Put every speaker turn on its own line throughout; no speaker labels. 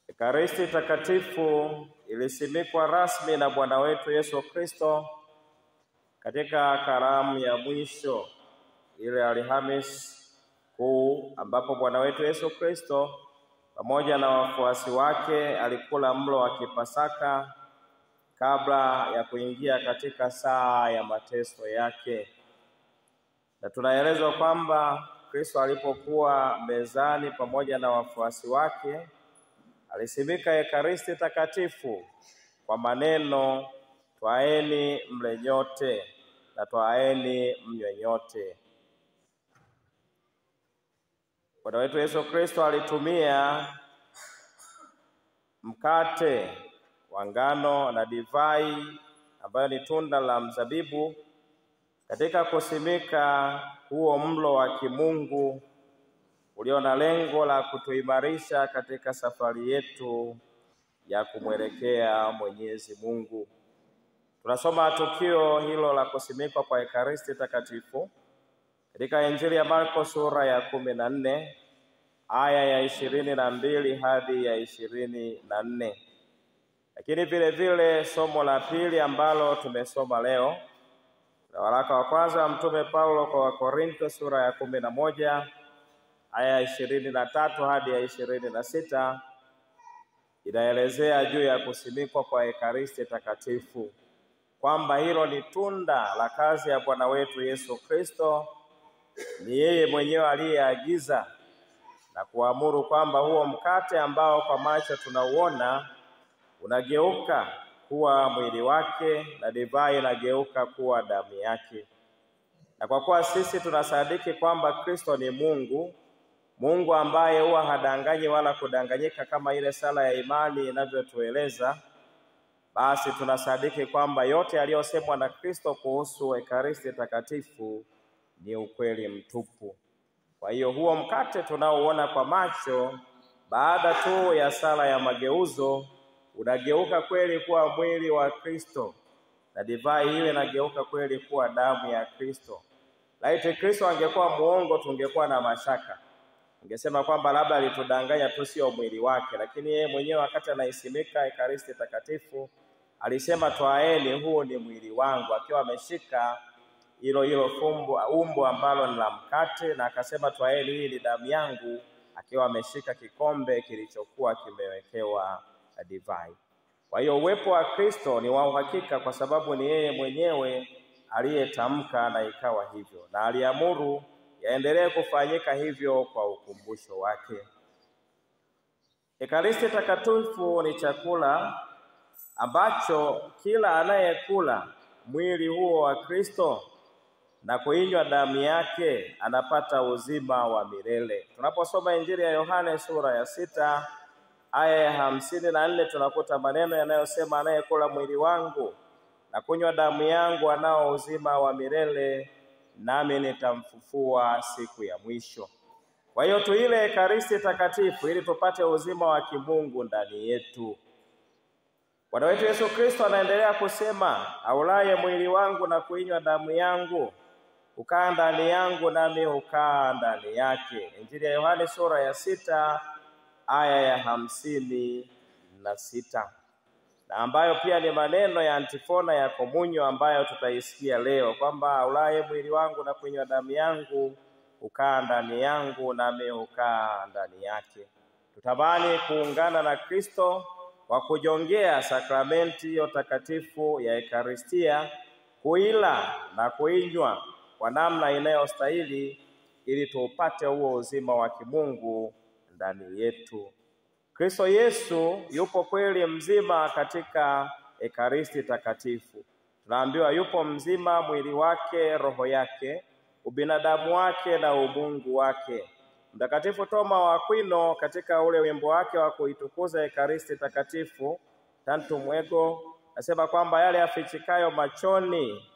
Ekaristi Takatifu ilisimikwa rasmi na Bwana wetu Yesu Kristo katika karamu ya mwisho ile Alhamisi Kuu, ambapo Bwana wetu Yesu Kristo pamoja na wafuasi wake alikula mlo wa Kipasaka kabla ya kuingia katika saa ya mateso yake. Na tunaelezwa kwamba Kristo alipokuwa mezani pamoja na wafuasi wake alisimika Ekaristi Takatifu kwa maneno, twaeni mle nyote na twaeni mnywe nyote. Bwana wetu Yesu Kristo alitumia mkate wa ngano na divai ambayo ni tunda la mzabibu katika kusimika huo mlo wa kimungu ulio na lengo la kutuimarisha katika safari yetu ya kumwelekea Mwenyezi Mungu. Tunasoma tukio hilo la kusimikwa kwa Ekaristi Takatifu katika Injili ya Marko sura ya 14 aya ya 22 hadi ya 24. Lakini vile vile somo la pili ambalo tumesoma leo na waraka wa kwanza wa Mtume Paulo kwa Wakorintho sura ya 11 aya ya 23 hadi ya 26 inaelezea juu ya kusimikwa kwa Ekaristi Takatifu, kwamba hilo ni tunda la kazi ya Bwana wetu Yesu Kristo. Ni yeye mwenyewe aliyeagiza na kuamuru kwamba huo mkate ambao kwa macho tunauona unageuka kuwa mwili wake na divai inageuka kuwa damu yake. Na kwa kuwa sisi tunasadiki kwamba Kristo ni Mungu, Mungu ambaye huwa hadanganyi wala kudanganyika kama ile sala ya imani inavyotueleza, basi tunasadiki kwamba yote yaliyosemwa na Kristo kuhusu Ekaristi Takatifu ni ukweli mtupu. Kwa hiyo huo mkate tunaoona kwa macho, baada tu ya sala ya mageuzo, unageuka kweli kuwa mwili wa Kristo, na divai hiyo inageuka kweli kuwa damu ya Kristo. Laiti Kristo angekuwa muongo, tungekuwa na mashaka. Ungesema kwamba labda alitudanganya tu, sio mwili wake. Lakini yeye mwenyewe wakati anaisimika Ekaristi Takatifu alisema, twaeni, huo ni mwili wangu, akiwa ameshika hilo umbo ambalo ni la mkate, na akasema twaeni, hii ni damu yangu, akiwa ameshika kikombe kilichokuwa kimewekewa divai. Kwa hiyo uwepo wa Kristo ni wa uhakika kwa sababu ni yeye mwenyewe aliyetamka na ikawa hivyo, na aliamuru yaendelee kufanyika hivyo kwa ukumbusho wake. Ekaristi Takatifu ni chakula ambacho kila anayekula mwili huo wa Kristo na kuinywa damu yake anapata uzima wa milele. Tunaposoma Injili ya Yohane sura ya 6 aya ya 54 tunakuta maneno yanayosema, anayekula mwili wangu na kunywa damu yangu anao uzima wa milele, nami nitamfufua siku ya mwisho. Kwa hiyo tuile Ekaristi Takatifu ili tupate uzima wa kimungu ndani yetu. Bwana wetu Yesu Kristo anaendelea kusema, aulaye mwili wangu na kuinywa damu yangu hukaa ndani yangu, nami hukaa ndani yake. Injili ya Yohane sura ya 6 aya ya 56, na ambayo pia ni maneno ya antifona ya komunyo ambayo tutaisikia leo, kwamba aulaye mwili wangu na kunywa damu yangu hukaa ndani yangu, nami hukaa ndani yake. Tutamani kuungana na Kristo kwa kujongea sakramenti hiyo takatifu ya Ekaristia, kuila na kuinywa kwa namna inayostahili ili tuupate huo uzima wa kimungu ndani yetu. Kristo Yesu yupo kweli mzima katika Ekaristi Takatifu. Tunaambiwa yupo mzima, mwili wake, roho yake, ubinadamu wake na umungu wake. Mtakatifu Toma wa Aquino katika ule wimbo wake wa kuitukuza Ekaristi Takatifu, Tantum Ego, nasema kwamba yale yafichikayo machoni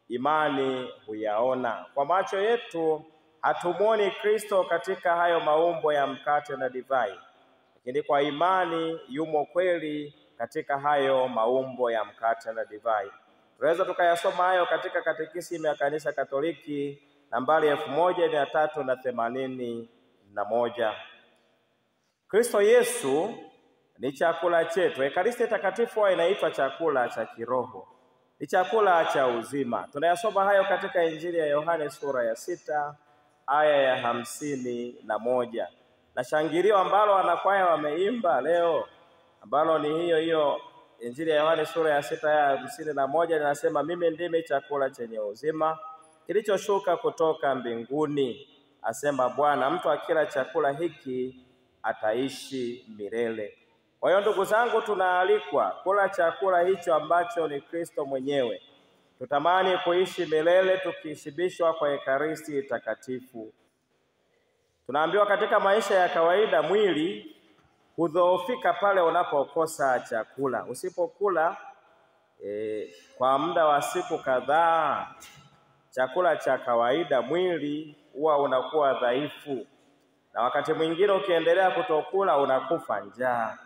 imani huyaona. Kwa macho yetu hatumuoni Kristo katika hayo maumbo ya mkate na divai, lakini kwa imani yumo kweli katika hayo maumbo ya mkate na divai. Tunaweza tukayasoma hayo katika Katekisimu ya Kanisa Katoliki nambari 1381. Kristo Yesu ni chakula chetu. Ekaristi takatifu inaitwa chakula cha kiroho, ni chakula cha uzima. Tunayasoma hayo katika Injili ya Yohane sura ya 6 aya ya 51. Na shangilio ambalo wanakwaya wameimba leo, ambalo ni hiyo Injili ya Yohane sura ya 6 aya ya 51, linasema mimi ndimi chakula chenye uzima kilichoshuka kutoka mbinguni, asema Bwana, mtu akila chakula hiki ataishi milele. Kwa hiyo ndugu zangu, tunaalikwa kula chakula hicho ambacho ni Kristo mwenyewe. Tutamani kuishi milele tukishibishwa kwa Ekaristi takatifu. Tunaambiwa katika maisha ya kawaida mwili hudhoofika pale unapokosa chakula. Usipokula kwa muda wa siku kadhaa chakula cha kawaida, mwili huwa unakuwa dhaifu, na wakati mwingine ukiendelea kutokula unakufa njaa.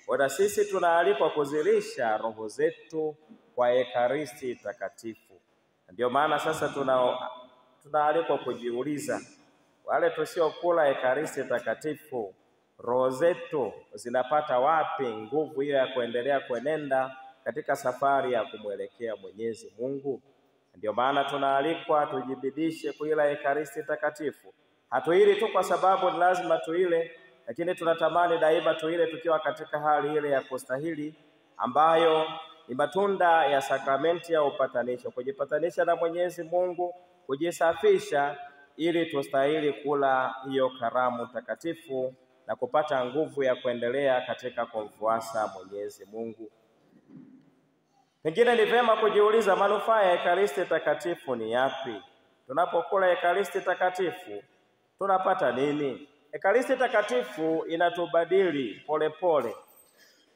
Kwa sisi tunaalikwa kuzilisha roho zetu kwa Ekaristi takatifu. Ndio maana sasa tunaalikwa kujiuliza, wale tusiokula Ekaristi takatifu, roho zetu zinapata wapi nguvu hiyo ya kuendelea kuenenda katika safari ya kumwelekea Mwenyezi Mungu? Ndio maana tunaalikwa tujibidishe kuila Ekaristi takatifu. Hatuili tu kwa sababu ni lazima tuile, lakini tunatamani daima tuile tukiwa katika hali ile ya kustahili, ambayo ni matunda ya sakramenti ya upatanisho, kujipatanisha na Mwenyezi Mungu, kujisafisha ili tustahili kula hiyo karamu takatifu na kupata nguvu ya kuendelea katika kumfuasa Mwenyezi Mungu. Pengine ni vema kujiuliza manufaa ya Ekaristi takatifu ni yapi? Tunapokula Ekaristi takatifu tunapata nini? Ekaristi takatifu inatubadili polepole,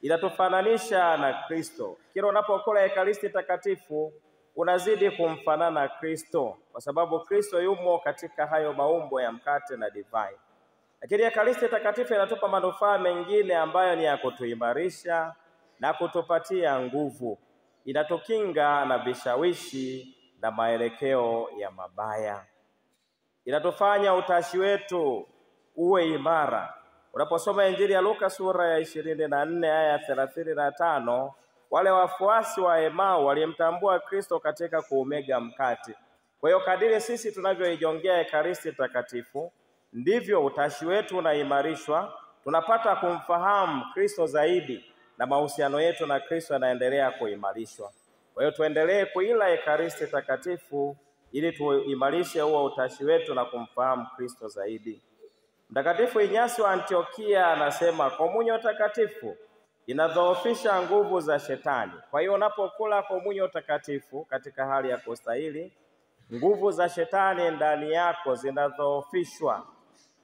inatufananisha na Kristo. Kila unapokula Ekaristi takatifu unazidi kumfanana Kristo, kwa sababu Kristo yumo katika hayo maumbo ya mkate na divai. Lakini Ekaristi takatifu inatupa manufaa mengine ambayo ni ya kutuimarisha na kutupatia nguvu. Inatukinga na vishawishi na maelekeo ya mabaya. Inatufanya utashi wetu uwe imara. Unaposoma Injili ya Luka sura ya 24 aya ya 35, wale wafuasi wa Emau walimtambua Kristo katika kuumega mkate. Kwa hiyo kadiri sisi tunavyoijongea Ekaristi takatifu, ndivyo utashi wetu unaimarishwa, tunapata kumfahamu Kristo zaidi na mahusiano yetu na Kristo yanaendelea kuimarishwa. Kwa hiyo tuendelee kuila Ekaristi takatifu ili tuimarishe huo utashi wetu na kumfahamu Kristo zaidi. Mtakatifu Inyasi wa Antiokia anasema komunyo takatifu inadhoofisha nguvu za shetani. Kwa hiyo unapokula komunyo takatifu katika hali ya kustahili, nguvu za shetani ndani yako zinadhoofishwa.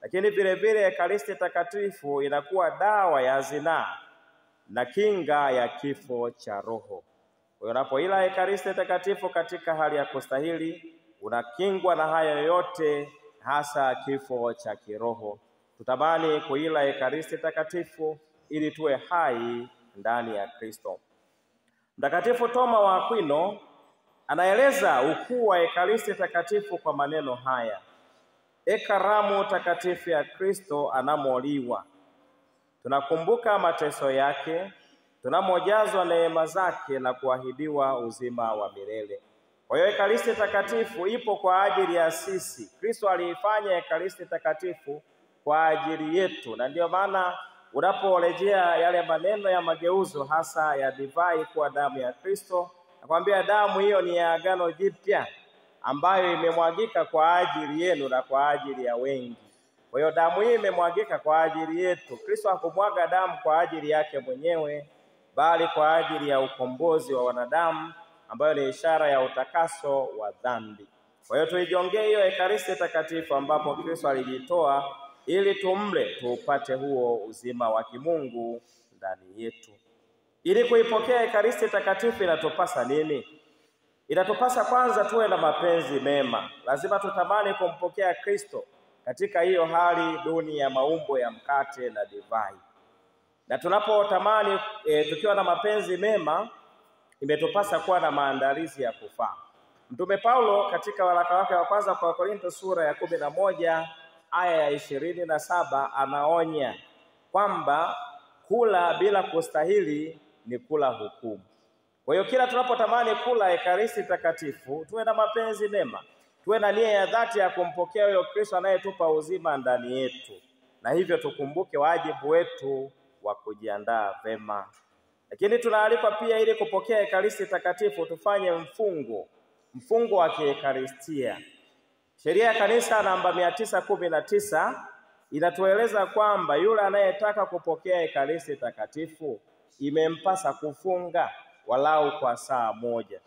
Lakini vile vile Ekaristi takatifu inakuwa dawa ya zinaa na kinga ya kifo cha roho. Kwa hiyo unapoila Ekaristi takatifu katika hali ya kustahili, unakingwa na haya yote, hasa kifo cha kiroho. Tutamani kuila Ekaristi takatifu ili tuwe hai ndani ya Kristo. Mtakatifu Toma wa Aquino anaeleza ukuu wa Ekaristi takatifu kwa maneno haya: karamu takatifu ya Kristo anamoliwa, tunakumbuka mateso yake, tunamojazwa neema zake na kuahidiwa uzima wa milele. Kwa hiyo Ekaristi takatifu ipo kwa ajili ya sisi. Kristo aliifanya Ekaristi takatifu kwa ajili yetu, na ndio maana unaporejea yale maneno ya mageuzo hasa ya divai kuwa damu ya Kristo, nakwambia damu hiyo ni ya agano jipya ambayo imemwagika kwa ajili yenu na kwa ajili ya wengi. Kwa hiyo damu hii imemwagika kwa ajili yetu. Kristo hakumwaga damu kwa ajili yake mwenyewe, bali kwa ajili ya ukombozi wa wanadamu, ambayo ni ishara ya utakaso wa dhambi. Kwa hiyo tuijongee hiyo Ekaristi takatifu ambapo Kristo alijitoa ili tumle tuupate huo uzima wa kimungu ndani yetu. Ili kuipokea Ekaristi takatifu inatupasa nini? Inatupasa kwanza tuwe na mapenzi mema. Lazima tutamani kumpokea Kristo katika hiyo hali duni ya maumbo ya mkate na divai. Na tunapotamani tukiwa na mapenzi mema, imetupasa kuwa na maandalizi ya kufaa. Mtume Paulo katika waraka wake wa kwanza kwa Korinto sura ya 11 aya ya 27 anaonya kwamba kula bila kustahili ni kula hukumu. Kwa hiyo kila tunapotamani kula Ekaristi Takatifu, tuwe na mapenzi mema, tuwe na nia ya dhati ya kumpokea huyo Kristo anayetupa uzima ndani yetu, na hivyo tukumbuke wajibu wetu wa kujiandaa vema. Lakini tunaalikwa pia, ili kupokea Ekaristi Takatifu, tufanye mfungo wa kiekaristia. Sheria ya Kanisa namba 919 inatueleza kwamba yule anayetaka kupokea Ekaristi Takatifu imempasa kufunga walau kwa saa moja.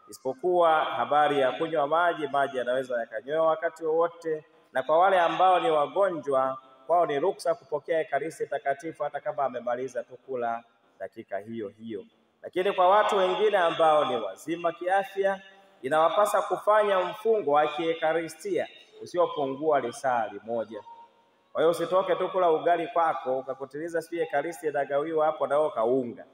Isipokuwa habari ya kunywa maji yanaweza yakanywewa wakati wowote, na kwa wale ambao ni wagonjwa, kwao ni ruksa kupokea Ekaristi Takatifu hata kama amemaliza tu kula dakika hiyo hiyo. Lakini kwa watu wengine ambao ni wazima kiafya, inawapasa kufanya mfungo wa kiekaristia usiopungua lisaa moja. Kwa hiyo usitoke tu kula ugali kwako ukakutiliza si Ekaristi inagawiwa hapo na kaunga.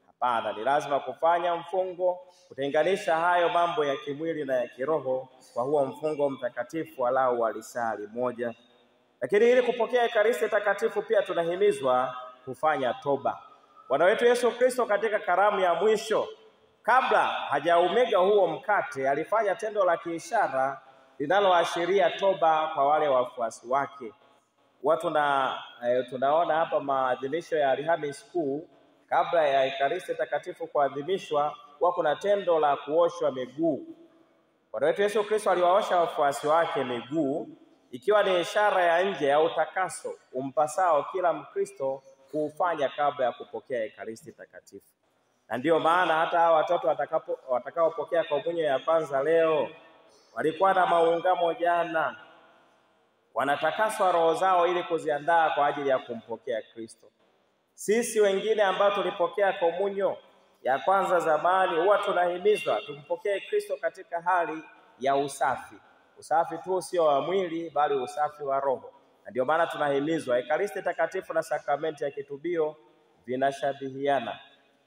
Hapana, ni lazima kufanya mfungo, kutenganisha hayo mambo ya kimwili na ya kiroho kwa huo mfungo mtakatifu walau wa lisaa moja. Lakini ili kupokea Ekaristi Takatifu pia tunahimizwa kufanya toba. Bwana wetu Yesu Kristo katika karamu ya mwisho, kabla hajaumega huo mkate, alifanya tendo la kiishara linaloashiria toba kwa wale wafuasi wake. Tunaona hapa maadhimisho ya Alhamisi Kuu, kabla ya Ekaristi Takatifu kuadhimishwa, kuna tendo la kuoshwa miguu. Bwana wetu Yesu Kristo aliwaosha wafuasi wake miguu, ikiwa ni ishara ya nje ya utakaso umpasao kila Mkristo kuufanya kabla ya kupokea Ekaristi Takatifu. Na ndiyo maana hata hawa watoto watakaopokea komunyo ya kwanza leo walikuwa na maungamo jana, wanatakaswa roho zao ili kuziandaa kwa ajili ya kumpokea Kristo. Sisi wengine ambao tulipokea komunyo ya kwanza zamani, huwa tunahimizwa tumpokee Kristo katika hali ya usafi. Usafi tu sio wa mwili, bali usafi wa roho. Na ndio maana tunahimizwa Ekaristi Takatifu na sakramenti ya kitubio vinashabihiana.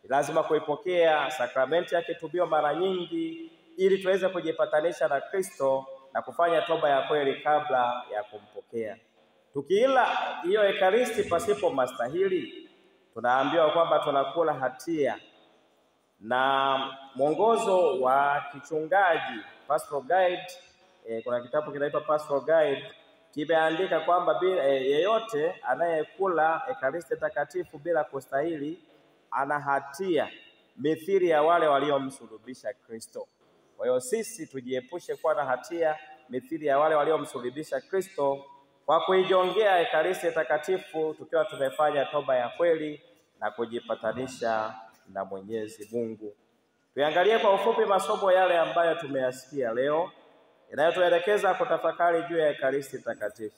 Ni lazima kuipokea sakramenti ya kitubio mara nyingi ili tuweze kujipatanisha na Kristo na kufanya toba ya kweli kabla ya kumpokea. Tukiila hiyo Ekaristi pasipo mastahili, tunaambiwa kwamba tunakula hatia. Na mwongozo wa kichungaji, Pastoral Guide, kuna kitabu kinaitwa Pastoral Guide, kimeandika kwamba yeyote anayekula Ekaristi Takatifu bila kustahili ana hatia mithili ya wale waliomsulubisha Kristo. Kwa hiyo sisi tujiepushe kuwa na hatia mithili ya wale waliomsulubisha Kristo kwa kuijongea Ekaristi Takatifu tukiwa tumefanya toba ya kweli na kujipatanisha na Mwenyezi Mungu. Tuangalie kwa ufupi masomo yale ambayo tumeyasikia leo, inayotuelekeza kutafakari juu ya Ekaristi Takatifu.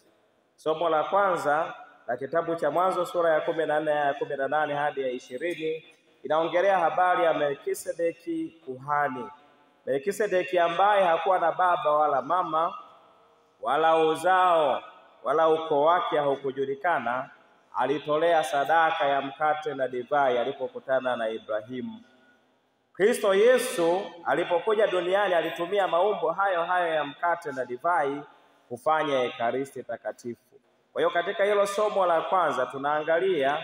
Somo la kwanza la kitabu cha Mwanzo sura ya 14 ya 18 hadi ya 20 inaongelea habari ya Melkisedeki kuhani. Melkisedeki ambaye hakuwa na baba wala mama wala uzao wala ukoo wake haukujulikana, alitolea sadaka ya mkate na divai alipokutana na Ibrahimu. Kristo Yesu alipokuja duniani alitumia maumbo hayo ya mkate na divai kufanya Ekaristi Takatifu. Kwa hiyo katika hilo somo la kwanza tunaangalia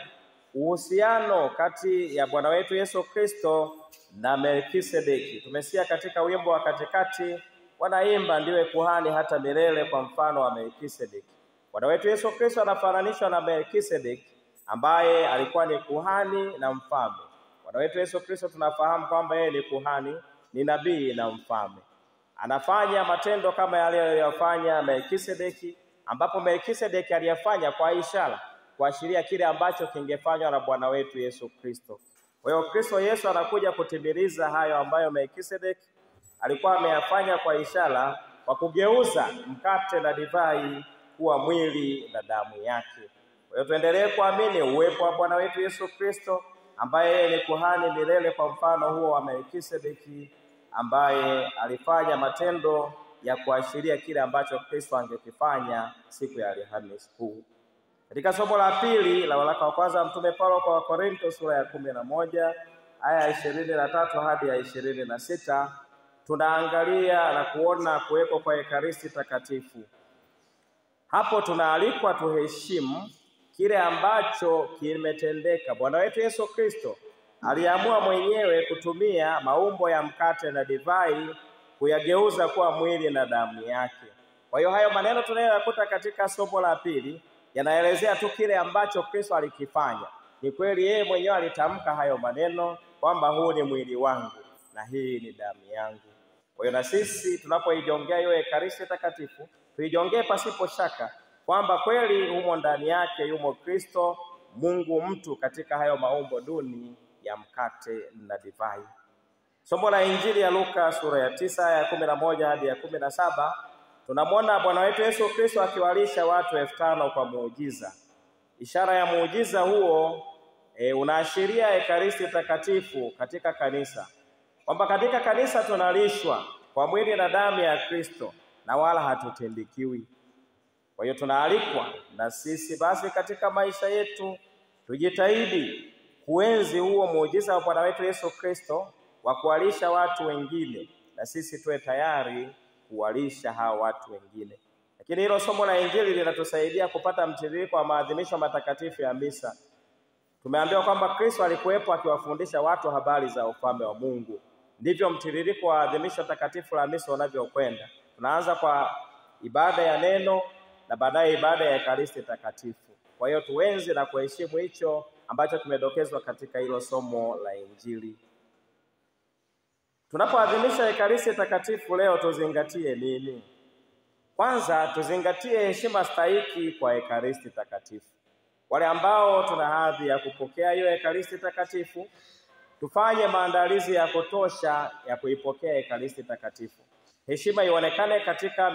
uhusiano kati ya Bwana wetu Yesu Kristo na Melkisedeki. Tumesikia katika wimbo wa katikati wanaimba ndiwe kuhani hata milele kwa mfano wa Melkisedeki. Bwana wetu Yesu Kristo anafananishwa na Melkisedeki ambaye alikuwa ni kuhani na mfalme. Bwana wetu Yesu Kristo tunafahamu kwamba yeye ni kuhani, ni nabii na mfalme. Anafanya matendo kama yale aliyofanya Melkisedeki, ambapo Melkisedeki aliyafanya kwa ishara kuashiria kile ambacho kingefanywa na Bwana wetu Yesu Kristo. Kwa hiyo Kristo Yesu anakuja kutimiliza hayo ambayo Melkisedeki alikuwa ameyafanya kwa ishara, kwa kugeuza mkate na divai kuwa mwili na damu yake. Kwa hiyo tuendelee kuamini uwepo wa Bwana wetu Yesu Kristo ambaye yeye ni kuhani milele kwa mfano huo wa Melkisedeki, ambaye alifanya matendo ya kuashiria kile ambacho Kristo angekifanya siku ya Alhamisi Kuu. Katika somo la pili la waraka wa kwanza Mtume Paulo kwa Wakorintho sura ya 11 aya ya 23 hadi ya 26 tunaangalia na kuona kuweko kwa Ekaristi Takatifu. Hapo tunaalikwa tuheshimu kile ambacho kimetendeka. Bwana wetu Yesu Kristo aliamua mwenyewe kutumia maumbo ya mkate na divai kuyageuza kuwa mwili na damu yake. Kwa hiyo hayo maneno tunayoyakuta katika somo la pili yanaelezea tu kile ambacho Kristo alikifanya. Ni kweli yeye mwenyewe alitamka hayo maneno kwamba huu ni mwili wangu na hii ni damu yangu. Kwa hiyo na sisi tunapoijongea hiyo Ekaristi Takatifu, tuijongee pasipo shaka kwamba kweli humo ndani yake yumo Kristo, Mungu mtu, katika hayo maumbo duni ya mkate na divai. Somo la Injili ya Luka sura ya 9 ya 11 hadi ya 17, tunamwona Bwana wetu Yesu Kristo akiwalisha watu 5,000 kwa muujiza. Ishara ya muujiza huo unaashiria Ekaristi Takatifu katika kanisa, kwamba katika kanisa tunalishwa kwa mwili na damu ya Kristo na wala hatutindikiwi. Kwa hiyo tunaalikwa na sisi basi katika maisha yetu tujitahidi kuenzi huo muujiza wa Bwana wetu Yesu Kristo wa kuwalisha watu wengine, na sisi tuwe tayari kuwalisha hao watu wengine. Lakini hilo somo la Injili linatusaidia kupata mtiririko wa maadhimisho matakatifu ya misa. Tumeambiwa kwamba Kristo alikuwepo akiwafundisha watu habari za ufalme wa Mungu. Ndivyo mtiririko wa adhimisho takatifu la misa unavyokwenda. Tunaanza kwa ibada ya neno na baadaye ibada ya Ekaristi Takatifu. Kwa hiyo tuenzi na kuheshimu hicho ambacho tumedokezwa katika hilo somo la Injili. Tunapoadhimisha Ekaristi Takatifu leo tuzingatie nini? Kwanza tuzingatie heshima stahiki kwa Ekaristi Takatifu. Wale ambao tuna hadhi ya kupokea hiyo Ekaristi Takatifu, tufanye maandalizi ya kutosha ya kuipokea Ekaristi Takatifu. Heshima ionekane katika